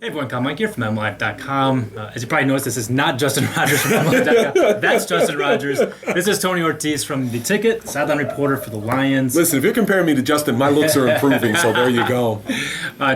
Hey everyone, Meinke here from MLive.com. As you probably noticed, this is not Justin Rogers from MLive.com. That's Justin Rogers. This is Tony Ortiz from The Ticket, sideline reporter for the Lions. Listen, if you're comparing me to Justin, my looks are improving, so there you go.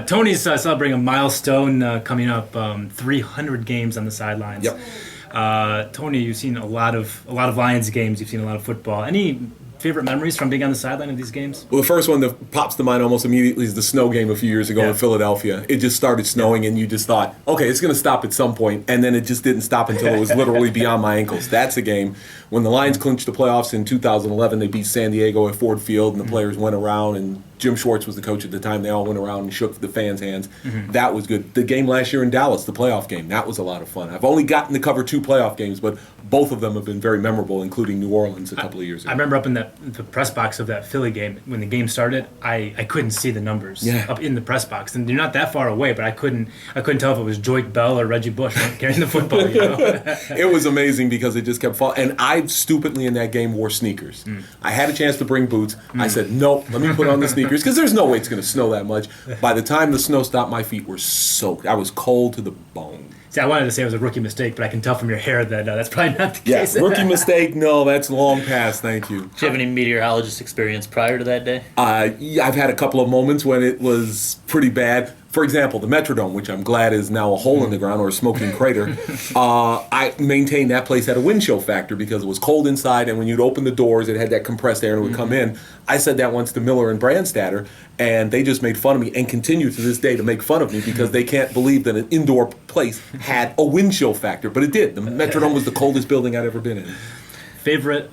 Tony's celebrating a milestone coming up, 300 games on the sidelines. Yep. Tony, you've seen a lot of Lions games. You've seen a lot of football. Any favorite memories from being on the sideline of these games? Well, the first one that pops to mind almost immediately is the snow game a few years ago in Philadelphia. It just started snowing, and you just thought, okay, it's going to stop at some point, and then it just didn't stop until it was literally beyond my ankles. That's a game. When the Lions clinched the playoffs in 2011, they beat San Diego at Ford Field, and the players went around, and Jim Schwartz was the coach at the time. They all went around and shook the fans' hands. That was good. The game last year in Dallas, the playoff game, that was a lot of fun. I've only gotten to cover 2 playoff games, but both of them have been very memorable, including New Orleans a couple of years ago. I remember up in the press box of that Philly game, when the game started, I couldn't see the numbers up in the press box. And they're not that far away, but I couldn't tell if it was Joik Bell or Reggie Bush carrying the football. You know? It was amazing because it just kept falling. And I stupidly in that game wore sneakers. I had a chance to bring boots. I said, nope, let me put on the sneakers because there's no way it's going to snow that much. By the time the snow stopped, my feet were soaked. I was cold to the bone. See, I wanted to say it was a rookie mistake, but I can tell from your hair that that's probably not the case. Yeah, rookie mistake, no, that's long past, thank you. Do you have any meteorologist experience prior to that day? Yeah, I've had a couple of moments when it was pretty bad. For example, the Metrodome, which I'm glad is now a hole in the ground or a smoking crater, I maintained that place had a wind chill factor because it was cold inside, and when you'd open the doors, it had that compressed air and it would come in. I said that once to Miller and Brandstatter, and they just made fun of me and continue to this day to make fun of me because they can't believe that an indoor place had a wind chill factor, but it did. The Metrodome was the coldest building I'd ever been in. Favorite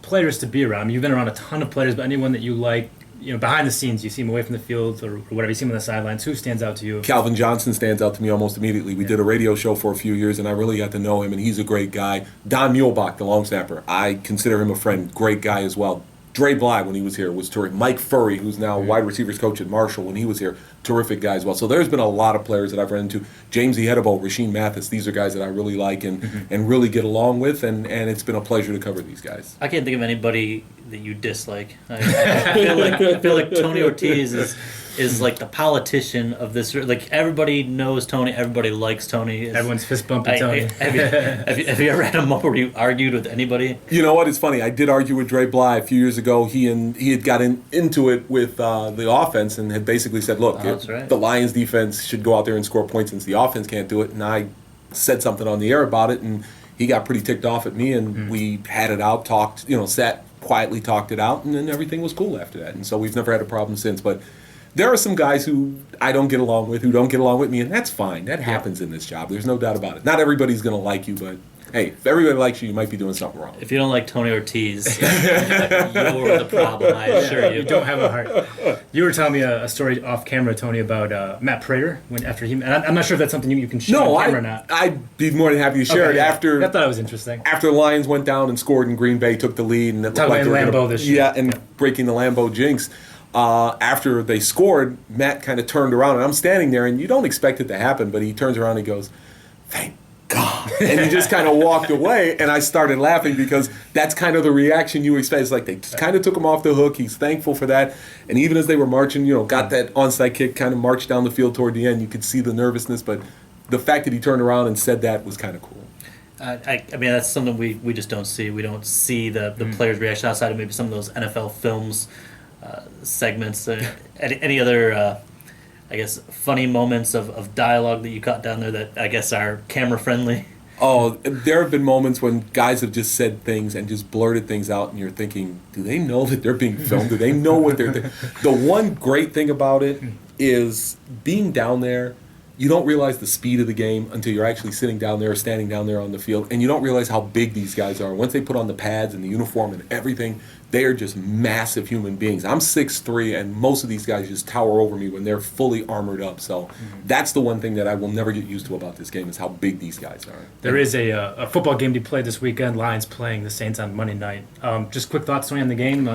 players to be around? I mean, you've been around a ton of players, but anyone that you like, you know, behind the scenes, you see him away from the field or whatever, you see him on the sidelines, who stands out to you? Calvin Johnson stands out to me almost immediately. We did a radio show for a few years, and I really got to know him, and he's a great guy. Don Muehlbach, the long snapper, I consider him a friend, great guy as well. Dre Bly, when he was here, was terrific. Mike Furry, who's now wide receivers coach at Marshall, when he was here, terrific guy as well. So there's been a lot of players that I've run into. James Ehedebo, Rasheem Mathis, these are guys that I really like and really get along with, and it's been a pleasure to cover these guys. I can't think of anybody that you dislike. I feel like Tony Ortiz is like the politician of this. Like, everybody knows Tony, everybody likes Tony. Everyone's fist bumping Tony. Have you ever had a moment where you argued with anybody? You know what? It's funny. I did argue with Dre Bly a few years ago. He had gotten into it with the offense and had basically said, look, the Lions defense should go out there and score points since the offense can't do it. And I said something on the air about it, and he got pretty ticked off at me, and we had it out, talked, sat quietly, talked it out, and then everything was cool after that. And so we've never had a problem since. But there are some guys who I don't get along with, who don't get along with me, and that's fine. That happens in this job. There's no doubt about it. Not everybody's going to like you, but hey, if everybody likes you, you might be doing something wrong. If you don't like Tony Ortiz, you're the problem, I assure you. You don't have a heart. You were telling me a story off camera, Tony, about Matt Prater after he. And I'm not sure if that's something you can share on camera or not. I'd be more than happy to share it after. I thought it was interesting. After the Lions went down and scored, and Green Bay took the lead, and it looked like they were Lambeau this year. Yeah, and breaking the Lambeau jinx. After they scored, Matt kind of turned around, and I'm standing there, and you don't expect it to happen, but he turns around and he goes, "Thank God." And he just kind of walked away, and I started laughing because that's kind of the reaction you expect. It's like they kind of took him off the hook. He's thankful for that. And even as they were marching, got that onside kick, kind of marched down the field toward the end, you could see the nervousness, but the fact that he turned around and said that was kind of cool. I mean, that's something we just don't see. We don't see the players' reaction outside of maybe some of those NFL films segments. Any other I guess, funny moments of dialogue that you caught down there that I guess are camera friendly? Oh, there have been moments when guys have just said things and just blurted things out, and you're thinking, do they know that they're being filmed? Do they know what they're thinking? The one great thing about it is being down there, you don't realize the speed of the game until you're actually sitting down there or standing down there on the field, and you don't realize how big these guys are. Once they put on the pads and the uniform and everything, they are just massive human beings. I'm 6'3", and most of these guys just tower over me when they're fully armored up. So that's the one thing that I will never get used to about this game is how big these guys are. There is a football game to play this weekend. Lions playing the Saints on Monday night. Just quick thoughts, Tony, on the game?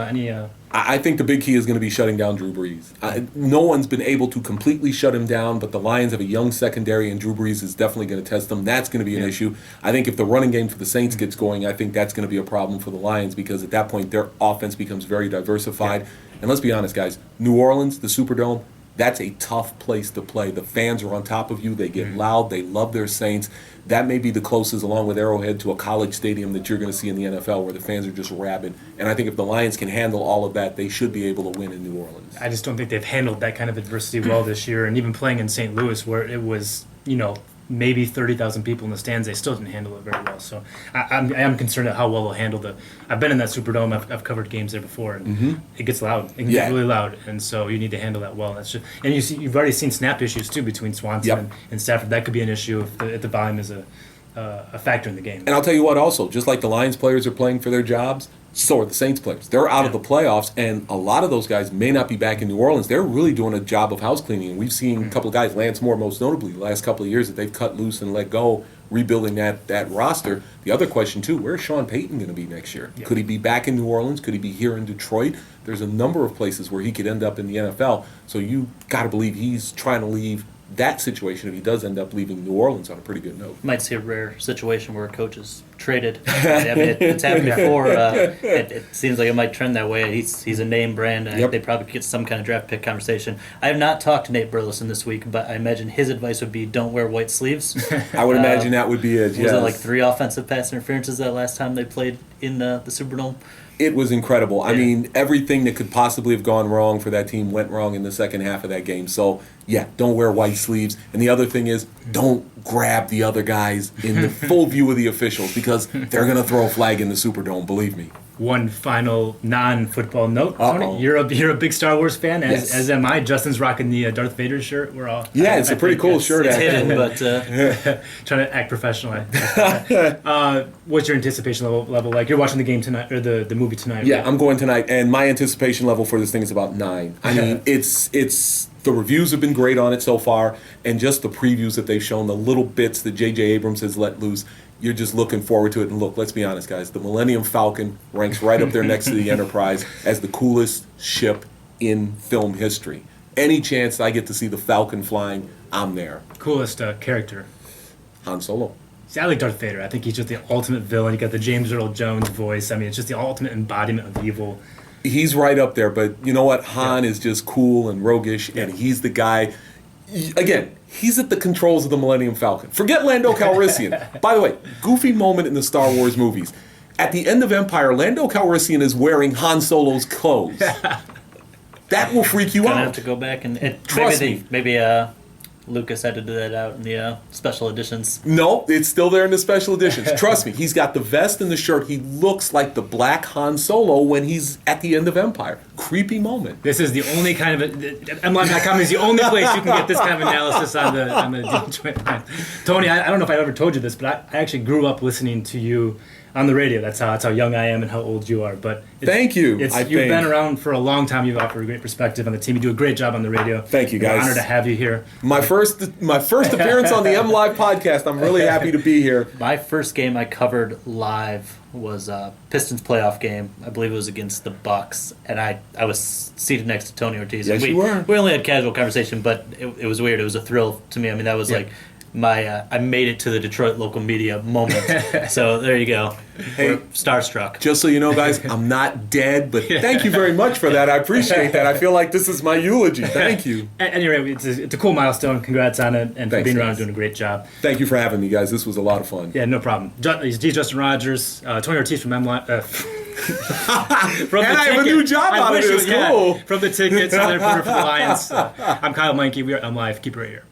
I think the big key is going to be shutting down Drew Brees. No one's been able to completely shut him down, but the Lions have a young secondary, and Drew Brees is definitely going to test them. That's going to be an issue. I think if the running game for the Saints gets going, I think that's going to be a problem for the Lions because at that point their offense becomes very diversified. And let's be honest, guys, New Orleans, the Superdome, That's a tough place to play. The fans are on top of you. They get loud. They love their Saints. That may be the closest, along with Arrowhead, to a college stadium that you're going to see in the NFL, where the fans are just rabid. And I think if the Lions can handle all of that, they should be able to win in New Orleans. I just don't think they've handled that kind of adversity well this year. And even playing in St. Louis, where it was, maybe 30,000 people in the stands, they still didn't handle it very well. So I am concerned at how well they'll handle the. I've been in that Superdome. I've covered games there before, and it gets loud. It can get really loud, and so you need to handle that well. That's just, and you've already seen snap issues too between Swanson and Stafford. That could be an issue if the volume is a factor in the game. And I'll tell you what, also, just like the Lions players are playing for their jobs, so are the Saints players. They're out of the playoffs, and a lot of those guys may not be back in New Orleans. They're really doing a job of house cleaning, and we've seen a couple of guys, Lance Moore most notably, the last couple of years that they've cut loose and let go, rebuilding that roster. The other question, too, where's Sean Payton going to be next year? Could he be back in New Orleans? Could he be here in Detroit? There's a number of places where he could end up in the NFL, so you got to believe he's trying to leave that situation, if he does end up leaving New Orleans, on a pretty good note. Might see a rare situation where a coach is traded. I mean, it's happened before. It seems like it might trend that way. He's a name brand, and they probably could get some kind of draft pick conversation. I have not talked to Nate Burleson this week, but I imagine his advice would be don't wear white sleeves. I would imagine that would be it, yes. Was it like 3 offensive pass interferences that last time they played in the Superdome? It was incredible. Yeah. I mean, everything that could possibly have gone wrong for that team went wrong in the second half of that game. So, yeah, don't wear white sleeves. And the other thing is, don't grab the other guys in the full view of the officials, because they're going to throw a flag in the Superdome, believe me. One final non-football note, Tony. You're a big Star Wars fan, as am I. Justin's rocking the Darth Vader shirt. We're all it's a pretty cool shirt. It's hidden, but trying to act professional. What's your anticipation level like? You're watching the game tonight, or the movie tonight? Yeah, right? I'm going tonight, and my anticipation level for this thing is about 9. I mean, it's the reviews have been great on it so far, and just the previews that they've shown, the little bits that J.J. Abrams has let loose. You're just looking forward to it. And look, let's be honest, guys. The Millennium Falcon ranks right up there next to the Enterprise as the coolest ship in film history. Any chance I get to see the Falcon flying, I'm there. Coolest character? Han Solo. See, I like Darth Vader. I think he's just the ultimate villain. You got the James Earl Jones voice. I mean, it's just the ultimate embodiment of evil. He's right up there, but you know what? Han is just cool and roguish, and he's the guy. Again, he's at the controls of the Millennium Falcon. Forget Lando Calrissian. By the way, goofy moment in the Star Wars movies. At the end of Empire, Lando Calrissian is wearing Han Solo's clothes. That will freak you out. Gonna have to go back and Trust me. Maybe Lucas had to do that out in the special editions. No, it's still there in the special editions. Trust me, he's got the vest and the shirt. He looks like the black Han Solo when he's at the end of Empire. Creepy moment. This is the only kind of MLive.com is the only place you can get this kind of analysis on the Tony, I don't know if I ever told you this, but I actually grew up listening to you on the radio. That's how young I am and how old you are. But thank you. You've been around for a long time. You've offered a great perspective on the team. You do a great job on the radio. Thank you, guys. We're honored to have you here. My first appearance on the MLive podcast. I'm really happy to be here. My first game I covered live was a Pistons playoff game. I believe it was against the Bucks, and I was seated next to Tony Ortiz. Yes, you were. We only had casual conversation, but it was weird. It was a thrill to me. I mean, that was like my I made it to the Detroit local media moment. So there you go. Hey, we're starstruck. Just so you know, guys, I'm not dead, but thank you very much for that. I appreciate that. I feel like this is my eulogy. Thank you. At any rate, it's a cool milestone. Congrats on it, and for being around and doing a great job. Thank you for having me, guys. This was a lot of fun. Yeah, no problem. He's Justin Rogers, Tony Ortiz from MLive. From and I have a new job out of this. Cool. From the Tickets, another reporter for the Lions. I'm Kyle Meinke. We are MLive. Keep it right here.